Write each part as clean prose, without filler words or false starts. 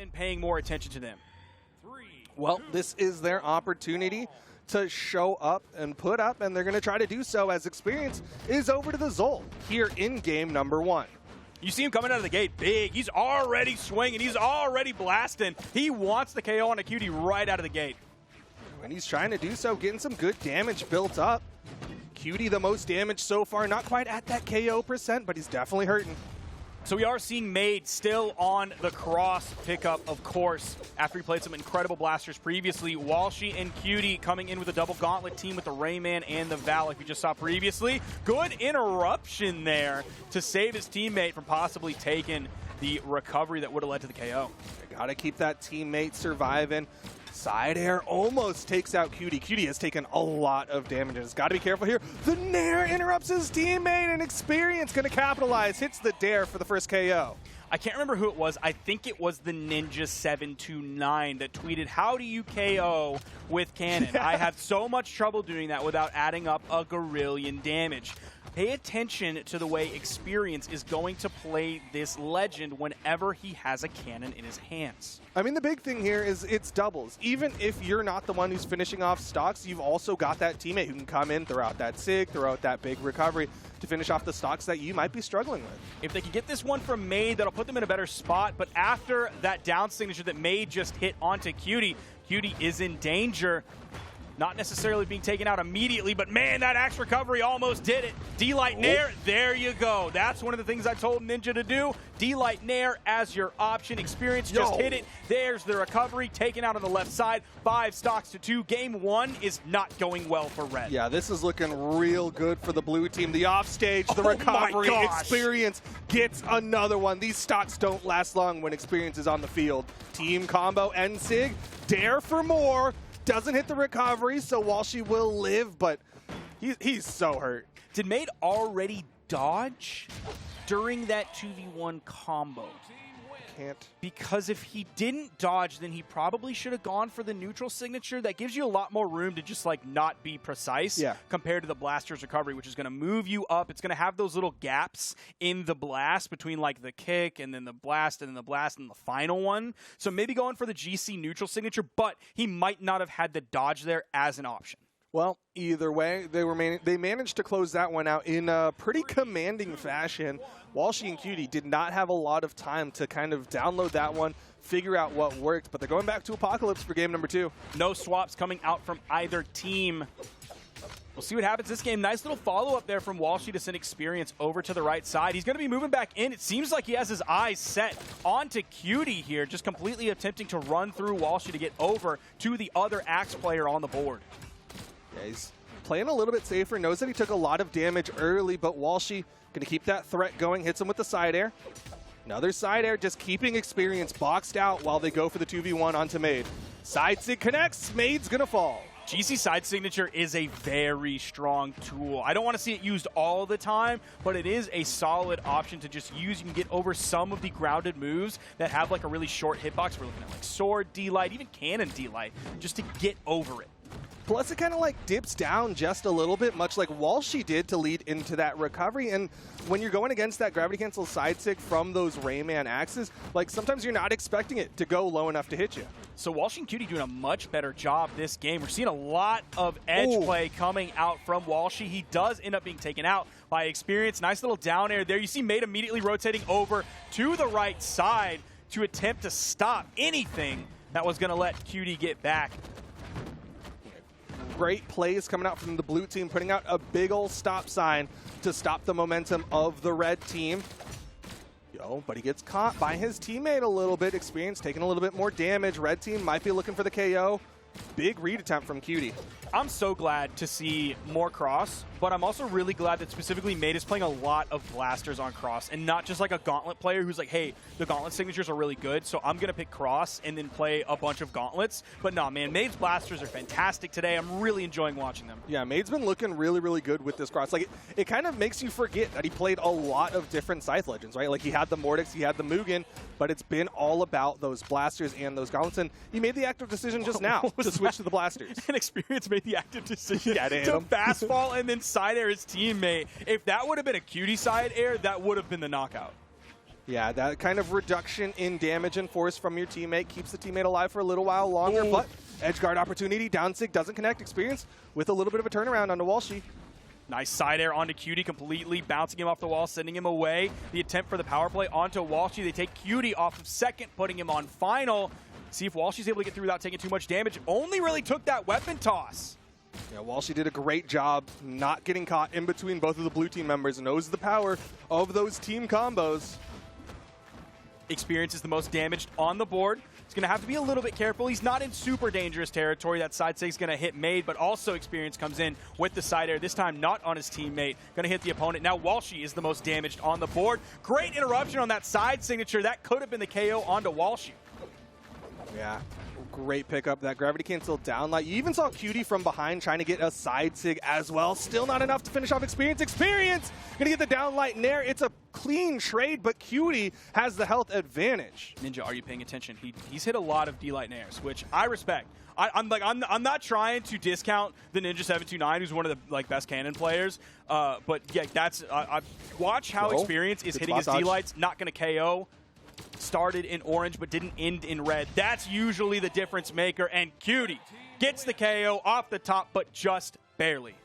been paying more attention to them. Well, this is their opportunity to show up and put up, and they're going to try to do so as experience is over to the Zol here in game number 1. You see him coming out of the gate big. He's already swinging. He's already blasting. He wants the KO on a cxti right out of the gate. And he's trying to do so, getting some good damage built up. cxti the most damage so far, not quite at that KO percent, but he's definitely hurting. So we are seeing Maid still on the cross pickup, of course, after he played some incredible blasters previously. Walshy and cxti coming in with a double gauntlet team with the Rayman and the Val, like we just saw previously. Good interruption there to save his teammate from possibly taking the recovery that would have led to the KO. They gotta keep that teammate surviving. Side air almost takes out cxti. cxti has taken a lot of damage. Has got to be careful here. The Nair interrupts his teammate, and Experience going to capitalize. Hits the dare for the first KO. I can't remember who it was. I think it was the Ninja729 that tweeted, "How do you KO with cannon?" Yeah. I have so much trouble doing that without adding up a gorillion damage. Pay attention to the way Experience is going to play this legend whenever he has a cannon in his hands. I mean, the big thing here is it's doubles. Even if you're not the one who's finishing off stocks, you've also got that teammate who can come in, throw out that SIG, throw out that big recovery to finish off the stocks that you might be struggling with. If they can get this one from Maid, that'll put them in a better spot. But after that down signature that Maid just hit onto cxti, cxti is in danger. Not necessarily being taken out immediately, but man, that axe recovery almost did it. D-Light Nair, there you go. That's one of the things I told Ninja to do. D-Light Nair as your option. Experience just hit it. There's the recovery, taken out on the left side. 5 stocks to 2. Game 1 is not going well for Red. Yeah, this is looking real good for the blue team. The offstage, the recovery, Experience gets another one. These stocks don't last long when Experience is on the field. Team combo and SIG, dare for more. Doesn't hit the recovery, so Walshy will live, but he's so hurt. Did Maid already dodge during that 2v1 combo? Can't. Because if he didn't dodge, then he probably should have gone for the neutral signature. That gives you a lot more room to just like not be precise compared to the blaster's recovery, which is going to move you up. It's going to have those little gaps in the blast between like the kick and then the blast and then the blast and the final one. So maybe going for the GC neutral signature, but he might not have had the dodge there as an option. Well, either way, they managed to close that one out in a pretty commanding fashion. Walshy and cxti did not have a lot of time to kind of download that one, figure out what worked, but they're going back to Apocalypse for game number 2. No swaps coming out from either team. We'll see what happens this game. Nice little follow-up there from Walshy to send Experience over to the right side. He's going to be moving back in. It seems like he has his eyes set onto cxti here, just completely attempting to run through Walshy to get over to the other Axe player on the board. Yeah, he's playing a little bit safer, knows that he took a lot of damage early, but Walshy going to keep that threat going, hits him with the side air. Another side air, just keeping Experience boxed out while they go for the 2v1 onto Maid. Side sig connects, Maid's going to fall. GC side signature is a very strong tool. I don't want to see it used all the time, but it is a solid option to just use. You can get over some of the grounded moves that have like a really short hitbox. We're looking at like Sword D-Light, even Cannon D-Light, just to get over it. Plus, it kind of like dips down just a little bit, much like Walshy did to lead into that recovery. And when you're going against that gravity cancel side sig from those Rayman axes, like sometimes you're not expecting it to go low enough to hit you. So Walshy and cxti doing a much better job this game. We're seeing a lot of edge play coming out from Walshy. He does end up being taken out by Experience. Nice little down air there. You see Maid immediately rotating over to the right side to attempt to stop anything that was going to let cxti get back. Great plays coming out from the blue team, putting out a big ol' stop sign to stop the momentum of the red team. But he gets caught by his teammate a little bit. Experience taking a little bit more damage. Red team might be looking for the KO. Big read attempt from cxti. I'm so glad to see more cross, but I'm also really glad that specifically Maid is playing a lot of blasters on cross and not just like a gauntlet player who's like, hey, the gauntlet signatures are really good, so I'm going to pick cross and then play a bunch of gauntlets. But no, man, Maid's blasters are fantastic today. I'm really enjoying watching them. Yeah, Maid's been looking really, really good with this cross. Like, it kind of makes you forget that he played a lot of different Scythe Legends, right? Like, he had the Mortix, he had the Mugen, but it's been all about those blasters and those gauntlets. And he made the active decision just now to switch to the blasters. And Experience made the active decision to fastball and then side air his teammate. If that would have been a cxti side air, that would have been the knockout. Yeah, that kind of reduction in damage and force from your teammate keeps the teammate alive for a little while longer, but edge guard opportunity, down sig doesn't connect, Experience with a little bit of a turnaround onto Walshy. Nice side air onto cxti, completely bouncing him off the wall, sending him away. The attempt for the power play onto Walshy. They take cxti off of second, putting him on final. See if Walshy's able to get through without taking too much damage. Only really took that weapon toss. Yeah, Walshy did a great job not getting caught in between both of the blue team members, and knows the power of those team combos. Experience is the most damaged on the board. He's going to have to be a little bit careful. He's not in super dangerous territory. That side sig's going to hit Maid, but also Experience comes in with the side air, this time not on his teammate. Going to hit the opponent. Now Walshy is the most damaged on the board. Great interruption on that side signature. That could have been the KO onto Walshy. Yeah, great pickup. That gravity cancel downlight. You even saw cxti from behind trying to get a side sig as well. Still not enough to finish off Experience. Experience gonna get the downlight nair. It's a clean trade, but cxti has the health advantage. Ninja, are you paying attention? He's hit a lot of D-Light nairs, which I respect. I'm not trying to discount the Ninja 729, who's one of the best cannon players. But yeah, that's watch how Experience is hitting his D-Lights. Not gonna KO. Started in orange but didn't end in red. That's usually the difference maker, and cxti gets the KO off the top, but just barely.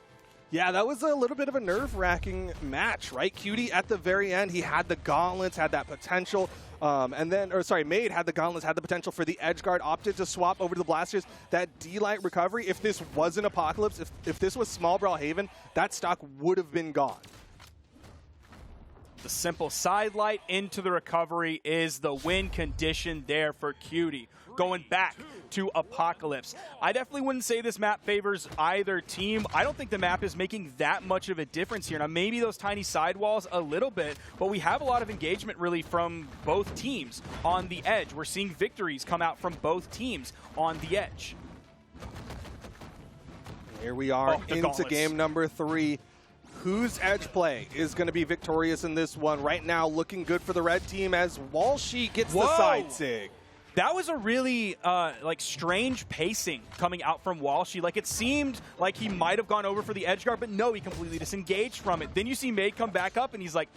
Yeah, that was a little bit of a nerve-wracking match, right? cxti at the very end, he had the gauntlets, had that potential, Maid had the gauntlets, had the potential for the edge guard, opted to swap over to the blasters. That D-Light recovery, if this wasn't Apocalypse, if this was small Brawlhaven, that stock would have been gone. The simple side light into the recovery is the win condition there for cxti. Going back to Apocalypse. I definitely wouldn't say this map favors either team. I don't think the map is making that much of a difference here. Now, maybe those tiny sidewalls a little bit, but we have a lot of engagement really from both teams on the edge. We're seeing victories come out from both teams on the edge. Here we are into gauntlets. Game number 3. Whose edge play is going to be victorious in this one? Right now, looking good for the red team as Walshy gets the side sig. That was a really strange pacing coming out from Walshy. It seemed like he might have gone over for the edge guard, but no, he completely disengaged from it. Then you see Maid come back up, and he's like,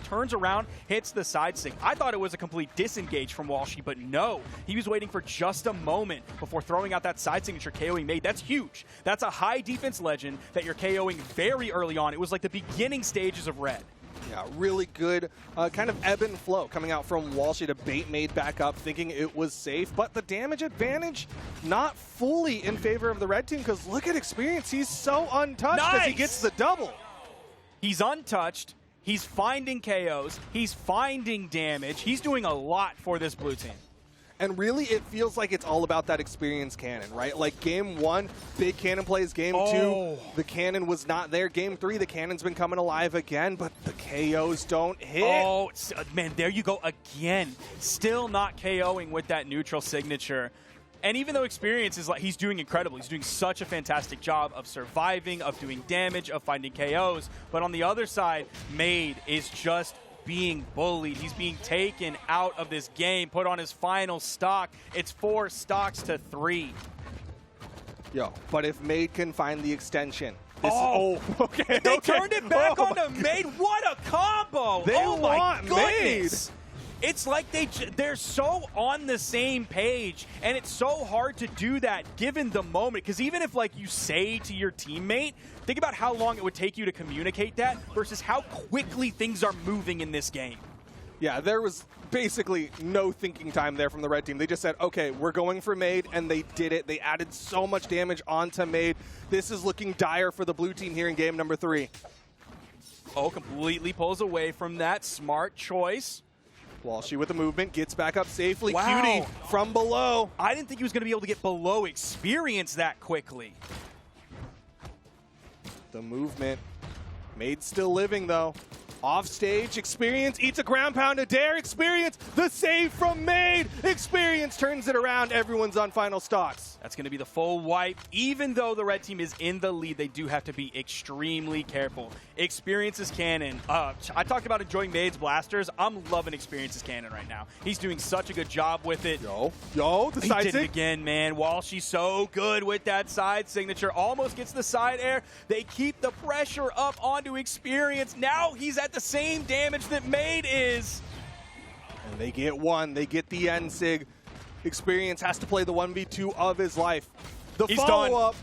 turns around, hits the side sig. I thought it was a complete disengage from Walshy, but no. He was waiting for just a moment before throwing out that side signature, KOing Maid. That's huge. That's a high defense legend that you're KOing very early on. It was like the beginning stages of red. Yeah, really good kind of ebb and flow coming out from Walshy to bait Maid back up, thinking it was safe. But the damage advantage not fully in favor of the red team, because look at Experience. He's so untouched as he gets the double. He's untouched. He's finding KOs. He's finding damage. He's doing a lot for this blue team. And really, it feels like it's all about that Experience cannon, right? Like Game 1, big cannon plays. Game 2, the cannon was not there. Game 3, the cannon's been coming alive again, but the KOs don't hit. Oh, man, there you go again. Still not KOing with that neutral signature. And even though Experience is he's doing incredible, he's doing such a fantastic job of surviving, of doing damage, of finding KOs. But on the other side, Maid is just being bullied. He's being taken out of this game, put on his final stock. It's 4 stocks to 3. Yo, but if Maid can find the extension. Okay. They turned it back onto Maid. What a combo! They want goodness. Maid. It's like they're so on the same page, and it's so hard to do that given the moment. Because even if you say to your teammate, think about how long it would take you to communicate that versus how quickly things are moving in this game. Yeah, there was basically no thinking time there from the red team. They just said, okay, we're going for Maid, and they did it. They added so much damage onto Maid. This is looking dire for the blue team here in game number 3. Oh, completely pulls away from that. Smart choice. Walshy with the movement, gets back up safely. Wow. cxti from below. I didn't think he was going to be able to get below Experience that quickly. The movement. Maid still living, though. Off stage, Experience eats a ground pound to dare. Experience, the save from Maid. Experience turns it around. Everyone's on final stocks. That's going to be the full wipe. Even though the red team is in the lead, they do have to be extremely careful. Experience's cannon. I talked about enjoying Maid's blasters. I'm loving Experience's cannon right now. He's doing such a good job with it. Yo, the side did it again, man. Walshy's so good with that side signature. Almost gets the side air. They keep the pressure up onto Experience. Now he's at the same damage that Maid is. And they get one. They get the end sig. Experience has to play the 1v2 of his life. The follow-up.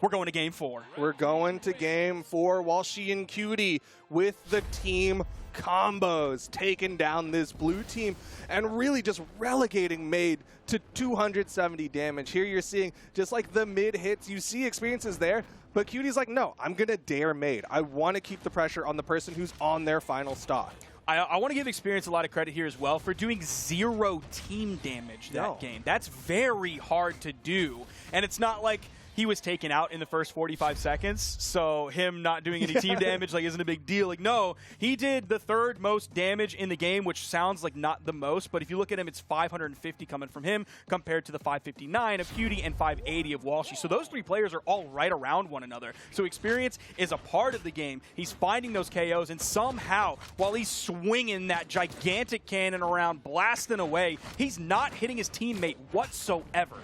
We're going to game 4. We're going to game 4. Walshy and cxti with the team combos taking down this blue team and really just relegating Maid to 270 damage. Here you're seeing just like the mid hits. You see Experiences there, but cxti's like, no, I'm going to dare Maid. I want to keep the pressure on the person who's on their final stock. I want to give Experience a lot of credit here as well for doing 0 team damage that game. That's very hard to do. And it's not like he was taken out in the first 45 seconds, so him not doing any team damage isn't a big deal. Like, no, he did the 3rd most damage in the game, which sounds like not the most, but if you look at him, it's 550 coming from him compared to the 559 of cxti and 580 of Walshy. So those 3 players are all right around one another. So Experience is a part of the game. He's finding those KOs, and somehow, while he's swinging that gigantic cannon around, blasting away, he's not hitting his teammate whatsoever.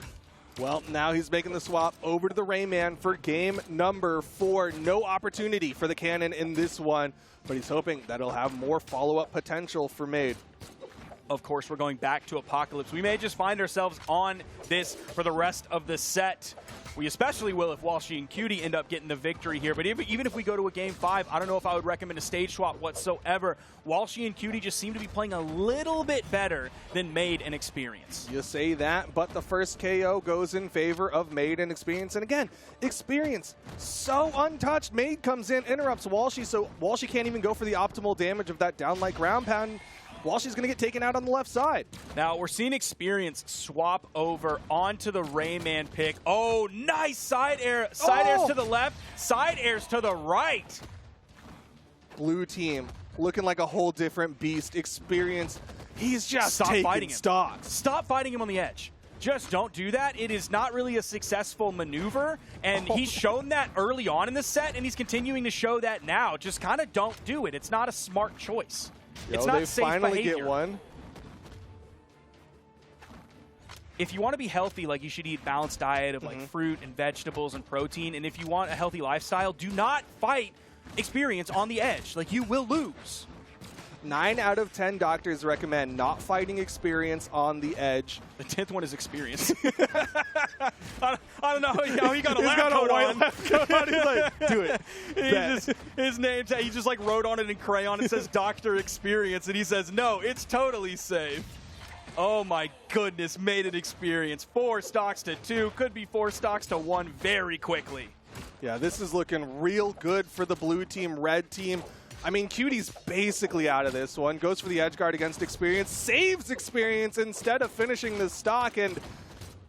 Well, now he's making the swap over to the Rayman for game number 4. No opportunity for the cannon in this one, but he's hoping that it'll have more follow-up potential for Maid. Of course, we're going back to Apocalypse. We may just find ourselves on this for the rest of the set. We especially will if Walshy and cxti end up getting the victory here. But even if we go to a game 5, I don't know if I would recommend a stage swap whatsoever. Walshy and cxti just seem to be playing a little bit better than Maid and Experience. You say that, but the first KO goes in favor of Maid and Experience. And again, Experience so untouched. Maid comes in, interrupts Walshy, so Walshy can't even go for the optimal damage of that down like ground pound. Walshy's going to get taken out on the left side. Now, we're seeing Experience swap over onto the Rayman pick. Oh, nice side air. Side airs to the left, side airs to the right. Blue team looking like a whole different beast. Experience, he's just taking stocks. Stop fighting him on the edge. Just don't do that. It is not really a successful maneuver, and he's shown that early on in the set, and he's continuing to show that now. Just kind of don't do it. It's not a smart choice. It's not safe behavior. They finally get one. If you want to be healthy, you should eat balanced diet of fruit and vegetables and protein. And if you want a healthy lifestyle, do not fight Experience on the edge. You will lose. 9 out of 10 doctors recommend not fighting Experience on the edge. The 10th one is Experience. I don't know how he got a lab coat on. He's like, do it. His name, he just wrote on it in crayon. It says Dr. Experience, and he says, no, it's totally safe. Oh my goodness, made an Experience. 4 stocks to 2, could be 4 stocks to 1 very quickly. Yeah, this is looking real good for the blue team, red team. I mean, cxti's basically out of this one. Goes for the edge guard against Experience. Saves Experience instead of finishing the stock. And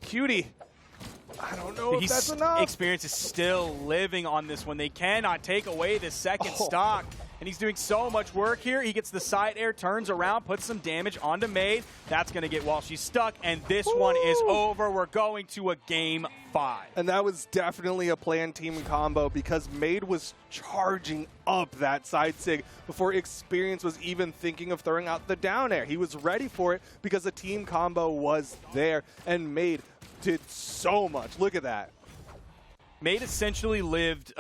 cxti, I don't know if that's enough. Experience is still living on this one. They cannot take away the second stock. And he's doing so much work here. He gets the side air, turns around, puts some damage onto Maid. That's going to get Walshy stuck, and this one is over. We're going to a game 5. And that was definitely a planned team combo because Maid was charging up that side sig before Experience was even thinking of throwing out the down air. He was ready for it because the team combo was there, and Maid did so much. Look at that. Maid essentially lived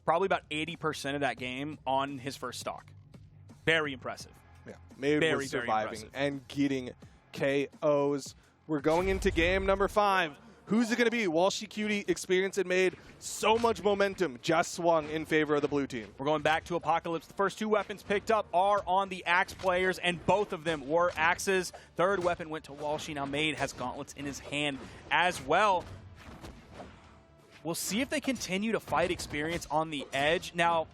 probably about 80% of that game on his first stock. Very impressive. Yeah, Maid was surviving and getting KOs. We're going into game number 5. Who's it going to be? Walshy, cxti, Experience, and Maid. So much momentum just swung in favor of the blue team. We're going back to Apocalypse. The first 2 weapons picked up are on the Axe players, and both of them were Axes. Third weapon went to Walshy. Now Maid has gauntlets in his hand as well. We'll see if they continue to fight Experience on the edge. Now,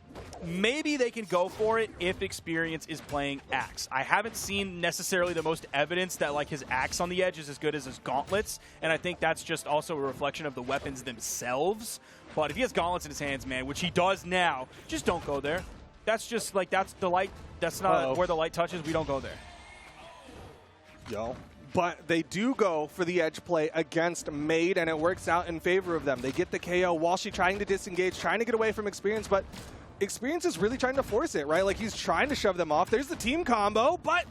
maybe they can go for it if Experience is playing Axe. I haven't seen necessarily the most evidence that his Axe on the edge is as good as his gauntlets, and I think that's just also a reflection of the weapons themselves. But if he has gauntlets in his hands, man, which he does now, just don't go there. That's just that's the light. That's not where the light touches. We don't go there. Yo. But they do go for the edge play against Maid, and it works out in favor of them. They get the KO. Walshy trying to disengage, trying to get away from Experience, but Experience is really trying to force it, right? Like, he's trying to shove them off. There's the team combo, but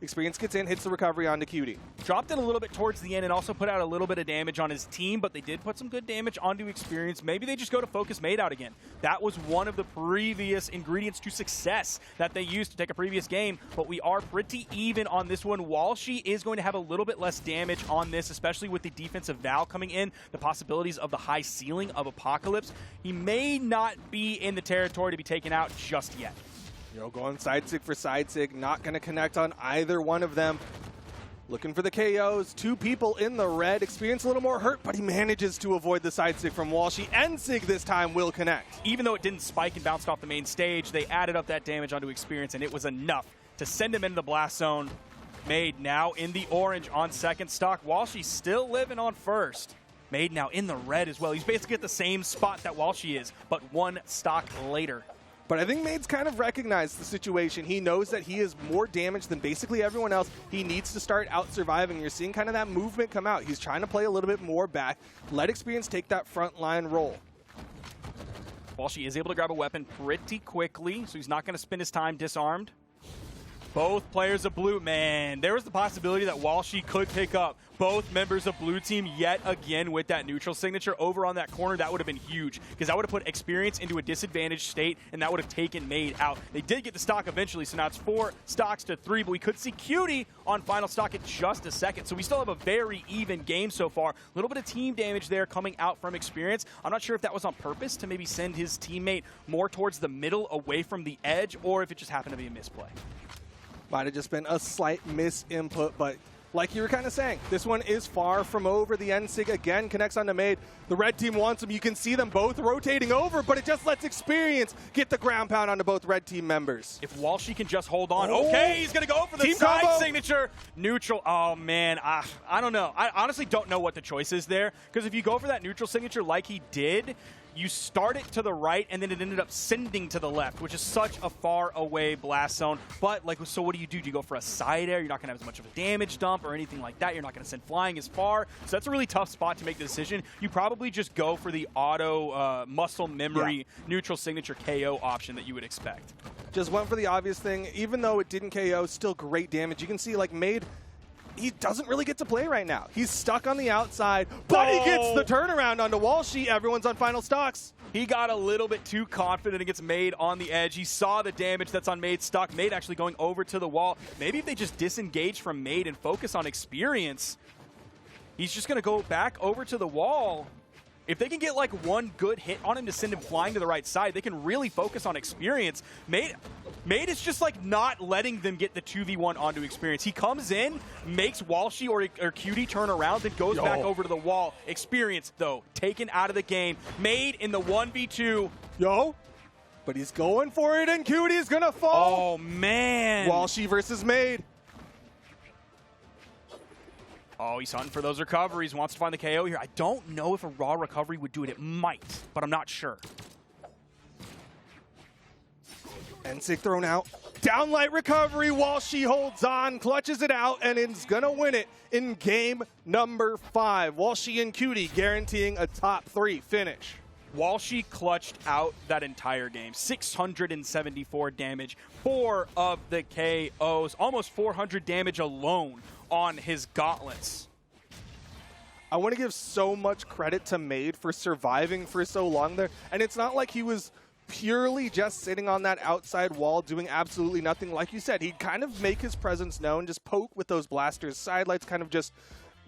Experience gets in, hits the recovery onto cxti. Dropped in a little bit towards the end and also put out a little bit of damage on his team, but they did put some good damage onto Experience. Maybe they just go to focus Maid out again. That was one of the previous ingredients to success that they used to take a previous game, but we are pretty even on this one. Walshy is going to have a little bit less damage on this, especially with the defensive Val coming in, the possibilities of the high ceiling of Apocalypse. He may not be in the territory to be taken out just yet. Going side sig for side sig, not going to connect on either one of them. Looking for the KOs, 2 people in the red. Experience a little more hurt, but he manages to avoid the side sig from Walshy. And Sig this time will connect. Even though it didn't spike and bounced off the main stage, they added up that damage onto Experience, and it was enough to send him into the blast zone. Maid now in the orange on second stock. Walshy still living on first. Maid now in the red as well. He's basically at the same spot that Walshy is, but 1 stock later. But I think Maid's kind of recognized the situation. He knows that he is more damaged than basically everyone else. He needs to start out surviving. You're seeing kind of that movement come out. He's trying to play a little bit more back. Let Experience take that front line role. Walshy is able to grab a weapon pretty quickly, so he's not going to spend his time disarmed. Both players of blue, man, there was the possibility that Walshy could pick up both members of blue team yet again with that neutral signature over on that corner. That would have been huge, because that would have put Experience into a disadvantaged state, and that would have taken Maid out. They did get the stock eventually, so now it's 4 stocks to 3, but we could see cxti on final stock in just a second. So we still have a very even game so far. A little bit of team damage there coming out from Experience. I'm not sure if that was on purpose to maybe send his teammate more towards the middle away from the edge, or if it just happened to be a misplay. Might have just been a slight misinput, but like you were kind of saying, this one is far from over. The N-Sig again connects onto Maid. The red team wants him. You can see them both rotating over, but it just lets Experience get the ground pound onto both red team members. If Walshy can just hold on. Okay, he's going to go for the team side combo. signature. Neutral. Oh, man. I don't know. I honestly don't know what the choice is there, because if you go for that neutral signature like he did, you start it to the right, and then it ended up sending to the left, which is such a far away blast zone. But, like, so what do you do? Do you go for a side air? You're not going to have as much of a damage dump or anything like that. You're not going to send flying as far. So that's a really tough spot to make the decision. You probably just go for the auto muscle memory neutral signature KO option that you would expect. Just went for the obvious thing. Even though it didn't KO, still great damage. You can see, like, Maid, he doesn't really get to play right now. He's stuck on the outside, but he gets the turnaround onto Walshy. Everyone's on final stocks. He got a little bit too confident against Maid on the edge. He saw the damage that's on Maid's stock. Maid actually going over to the wall. Maybe if they just disengage from Maid and focus on Experience, he's just going to go back over to the wall. If they can get like 1 good hit on him to send him flying to the right side, they can really focus on Experience. Maid is just like not letting them get the 2v1 onto Experience. He comes in, makes Walshy or cxti turn around, then goes back over to the wall. Experience, though, taken out of the game. Maid in the 1v2. But he's going for it, and cxti is going to fall. Oh, man. Walshy versus Maid. Oh, he's hunting for those recoveries. Wants to find the KO here. I don't know if a raw recovery would do it. It might, but I'm not sure. N-Sig thrown out. Downlight recovery. Walshy holds on, clutches it out, and is going to win it in game number 5. Walshy and cxti guaranteeing a top 3 finish. Walshy clutched out that entire game. 674 damage, 4 of the KOs, almost 400 damage alone on his gauntlets. I want to give so much credit to Maid for surviving for so long there. And it's not like he was purely just sitting on that outside wall doing absolutely nothing. Like you said, he'd kind of make his presence known, just poke with those blasters, sidelights, kind of just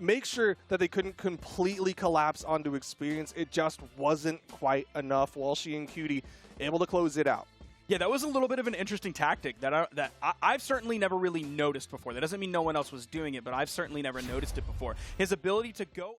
make sure that they couldn't completely collapse onto Experience. It just wasn't quite enough. Walshy and cxti able to close it out. Yeah, that was a little bit of an interesting tactic that I've certainly never really noticed before. That doesn't mean no one else was doing it, but I've certainly never noticed it before. His ability to go